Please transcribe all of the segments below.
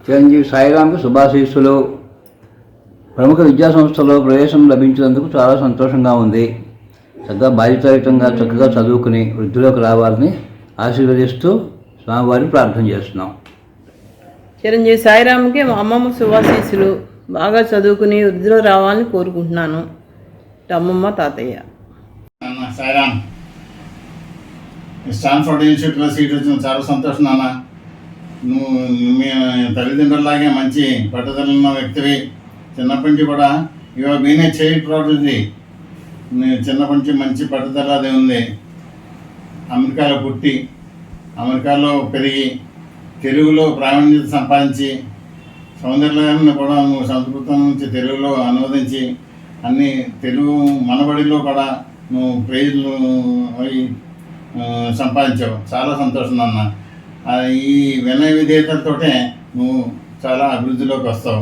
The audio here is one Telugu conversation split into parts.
చిరంజీవి సాయిరాంకు శుభాశీస్సులు. ప్రముఖ విద్యాసంస్థలో ప్రవేశం లభించినందుకు చాలా సంతోషంగా ఉంది. చక్కగా బాధ్యతాయుతంగా చక్కగా చదువుకుని వృద్ధిలోకి రావాలని ఆశీర్వదిస్తూ స్వామివారిని ప్రార్థన చేస్తున్నాం. చిరంజీవి సాయిరామ్కి మా అమ్మమ్మ శుభాశీస్సులు. బాగా చదువుకుని వృద్ధిలో రావాలని కోరుకుంటున్నాను. అమ్మమ్మ తాతయ్య. సాయిరామ్, స్టాన్ఫోర్డ్ యూనివర్సిటీలో సీట్ వచ్చిన చాలా సంతోషం నాన్న. నువ్వు మీ తల్లిదండ్రులలాగే మంచి పట్టుదల ఉన్న వ్యక్తివి. చిన్నప్పటి నుంచి కూడా ఇవాళ బీనే చైల్డ్ ప్రౌడ్ ఉంది. చిన్నప్పటి నుంచి మంచి పట్టుదల అది ఉంది. అమెరికాలో పుట్టి అమెరికాలో పెరిగి తెలుగులో ప్రావీణ్యత సంపాదించి సౌందర్యాన్ని కూడా నువ్వు సంస్కృతం నుంచి తెలుగులో అనువదించి అన్ని తెలుగు మనబడిలో కూడా నువ్వు ప్రైజులు అవి సంపాదించావు. చాలా సంతోషం నాన్న. ఈ వినయ విధేయతలతోటే నువ్వు చాలా అభివృద్ధిలోకి వస్తావు.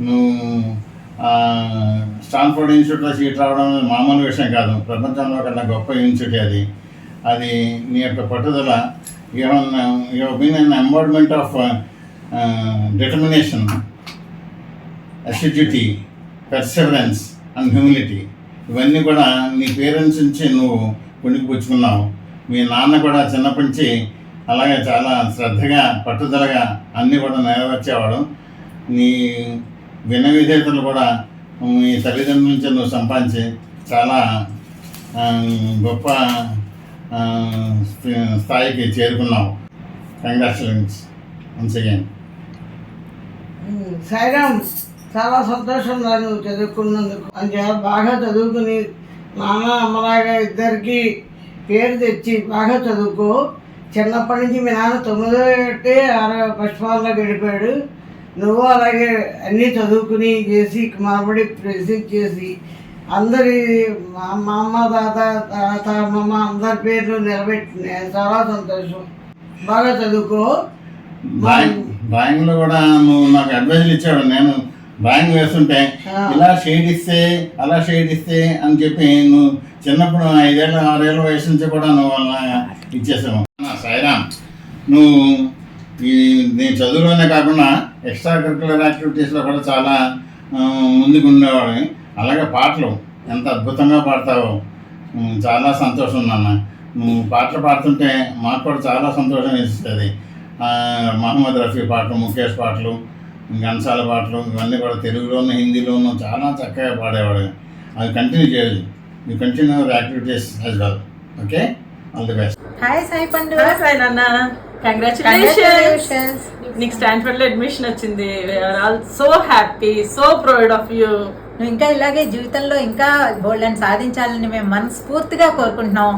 నువ్వు స్టాన్ఫోర్డ్ ఇన్స్టిట్యూట్లో సీట్ రావడం మామూలు విషయం కాదు. ప్రపంచంలో కన్నా గొప్ప యూనివర్సిటీ అది. అది నీ యొక్క పట్టుదల. You been an embodiment of determination, assiduity, perseverance and humility. ఇవన్నీ కూడా నీ పేరెంట్స్ నుంచి నువ్వు పుణికిపుచ్చుకున్నావు. మీ నాన్న కూడా చిన్నప్పటి నుంచి అలాగే చాలా శ్రద్ధగా పట్టుదలగా అన్నీ కూడా నెరవేర్చేవాడు. నీ విన విధేయతలు కూడా మీ తల్లిదండ్రుల నుంచి నువ్వు సంపాదించి చాలా గొప్ప స్థాయికి చేరుకున్నావు. Congratulations once again. సాయిరామ్, చాలా సంతోషం నువ్వు చదువుకున్నందుకు. అంటే బాగా చదువుకుని నాన్న అమ్మలాగా ఇద్దరికి పేరు తెచ్చి బాగా చదువుకో. చిన్నప్పటి నుంచి మీ నాన్న 9వ ఏటే 6 పుష్పాల్లో గడిపాడు. నువ్వు అలాగే అన్నీ చదువుకుని చేసి మనబడి ప్రెసిడెంట్ చేసి అందరి మా అమ్మ తాత అమ్మమ్మ అందరి పేర్లు నిలబెట్టిన చాలా సంతోషం. బాగా చదువుకో. డ్రాయింగ్లో కూడా నువ్వు నాకు అడ్వైజులు ఇచ్చాడు. నేను డ్రాయింగ్ వేస్తుంటే ఇలా షేడ్ ఇస్తే అలా షేడ్ ఇస్తే అని చెప్పి నువ్వు చిన్నప్పుడు 5 ఏళ్ళ 6 ఏళ్ళ వయసు నుంచి కూడా నువ్వు అలా ఇచ్చేసావు. సాయిరామ్, నువ్వు నీ చదువులోనే కాకుండా ఎక్స్ట్రా కరిక్యులర్ యాక్టివిటీస్లో కూడా చాలా ముందుకు ఉండేవాడు. అలాగే పాటలు ఎంత అద్భుతంగా పాడతావో. చాలా సంతోషం నాన్న. నువ్వు పాటలు పాడుతుంటే మాకు కూడా చాలా సంతోషం ఇస్తుంది. మహమ్మద్ రఫీ పాటలు, ముఖేష్ పాటలు, ఘంటాల పాటలు ఇవన్నీ కూడా తెలుగులోను హిందీలోను చాలా చక్కగా పాడేవాడు. అది కంటిన్యూ చేయాలి. You continue your activities as well. Okay, all the best. Hi Sai పండు. హాయ్ సాయి నాన్న, కంగ్రాచులేషన్స్. నీకు స్టాన్ఫోర్డ్ లో అడ్మిషన్ వచ్చింది. We're all so happy, so proud of you. నువ్వు ఇంకా ఇలాగే జీవితంలో ఇంకా బోల్డెన్ సాధించాలని మేము మనస్ఫూర్తిగా కోరుకుంటున్నాం.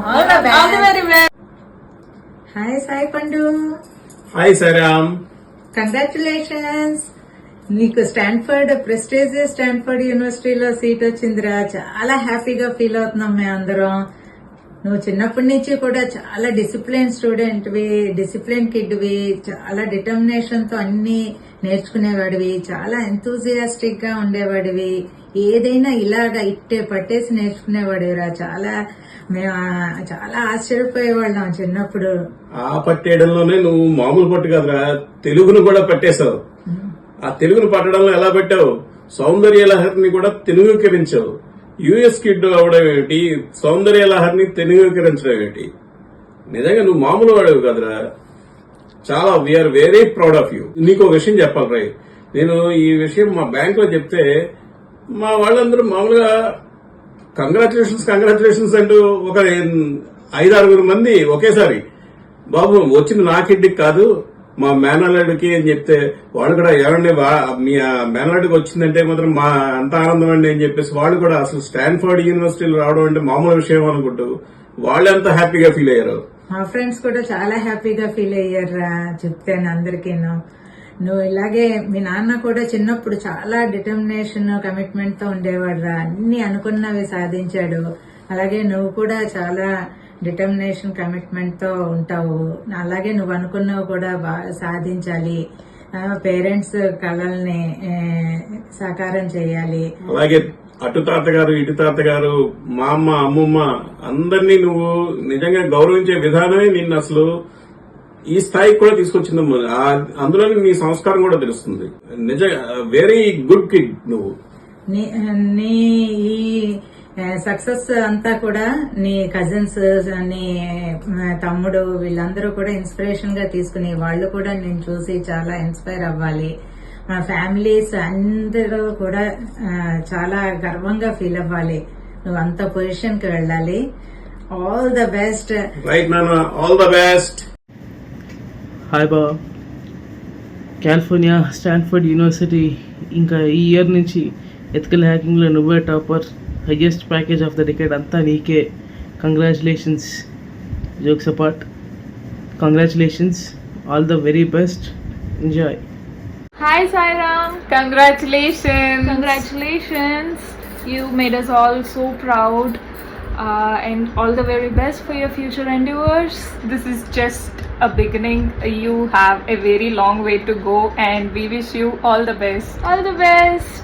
హాయ్ సాయి పండు. హాయ్ సాయిరామ్. కంగ్రాచులేషన్స్. నీకు స్టాన్ఫోర్డ్ ప్రెస్టీజియస్ స్టాన్ఫోర్డ్ యూనివర్సిటీలో సీట్ వచ్చిందిరా. చాలా హ్యాపీగా ఫీల్ అవుతున్నాం మేము అందరం. నువ్వు చిన్నప్పటి నుంచి కూడా చాలా డిసిప్లిన్ స్టూడెంట్వి, డిసిప్లిన్ కిడ్వి, చాలా డిటర్మినేషన్తో అన్ని నేర్చుకునేవాడివి, చాలా ఎంతూజియాస్టిక్ గా ఉండేవాడివి. ఏదైనా ఇలాగా ఇట్టే పట్టేసి నేర్చుకునేవాడివిరా. మేము చాలా ఆశ్చర్యపోయేవాళ్ళం చిన్నప్పుడు. ఆ పట్టేయడంలోనే నువ్వు మామూలు పట్టు కదరా, తెలుగును కూడా పట్టేశావు. ఆ తెలుగును పట్టడంలో ఎలా పెట్టావు? సౌందర్య లహరిని కూడా తెలుగుకరించావు. యుఎస్ కిడ్ అవడం ఏమిటి, సౌందర్య లహరిని తెలుగుకరించడం ఏమిటి? నిజంగా నువ్వు మామూలు వాడేవి కదరా. చాలా we're very proud of you. నీకు ఒక విషయం చెప్పాలి రై. నేను ఈ విషయం మా బ్యాంక్ లో చెప్తే మా వాళ్ళందరూ మామూలుగా కంగ్రాచులేషన్స్ అంటూ ఒక 5-6 మంది ఒకేసారి, బాబు వచ్చింది నా కిడ్కి కాదు మా మేనల్లుడికి అని చెప్తే వాళ్ళు కూడా ఎవరండి మీ మేనల్లుడికి వచ్చిందంటే మాత్రం మా అంత ఆనందం అండి అని చెప్పేసి వాళ్ళు కూడా అసలు స్టాన్ఫోర్డ్ యూనివర్సిటీలో రావడం అంటే మామూలు విషయం అనుకుంటూ వాళ్ళు ఎంత హ్యాపీగా ఫీల్ అయ్యారు. మా ఫ్రెండ్స్ కూడా చాలా హ్యాపీగా ఫీల్ అయ్యారా చెప్తాను అందరికీ. నువ్వు ఇలాగే మీ నాన్న కూడా చిన్నప్పుడు చాలా డిటర్మినేషన్ కమిట్మెంట్ తో ఉండేవాడు రా. అన్ని అనుకున్నవి సాధించాడు. అలాగే నువ్వు కూడా చాలా డిటర్మినేషన్ కమిట్మెంట్ తో ఉంటావు. అలాగే నువ్వు అనుకున్నవి కూడా బాగా సాధించాలి. పేరెంట్స్ కళల్ని సాకారం చేయాలి. అలాగే అటు తాతగారు ఇటు తాతగారు మా అమ్మ అమ్మమ్మ అందరినీ నువ్వు నిజంగా గౌరవించే విధానమే నిన్ను అసలు ఈ స్థాయికి కూడా తీసుకొచ్చింది. అందులోనే నీ సంస్కారం కూడా తెలుస్తుంది. నిజంగా వెరీ గుడ్ కిడ్ నువ్వు. నీ ఈ సక్సెస్ అంతా కూడా నీ కజిన్స్, నీ తమ్ముడు వీళ్ళందరూ కూడా ఇన్స్పిరేషన్ గా తీసుకుని వాళ్ళు కూడా నేను చూసి చాలా ఇన్స్పైర్ అవ్వాలి. మా ఫ్యామిలీస్ అందరూ కూడా చాలా గర్వంగా ఫీల్ అవ్వాలి. నువ్వు అంత పొజిషన్ కి వెళ్ళాలి. All the best. రైట్ నాన్న, ఆల్ ద బెస్ట్. హాయ్ బా, కాలిఫోర్నియా స్టాన్ఫర్డ్ యూనివర్సిటీ ఇంకా ఈ ఇయర్ నుంచి ఎథికల్ హ్యాకింగ్లో నువ్వే topper. Highest package of the decade అంతా నీకే. Congratulations. Jokes apart, congratulations. All the very best. Enjoy. Hi Sairam, congratulations. You made us all so proud, and all the very best for your future endeavors. This is just a beginning. You have a very long way to go, and we wish you all the best. All the best.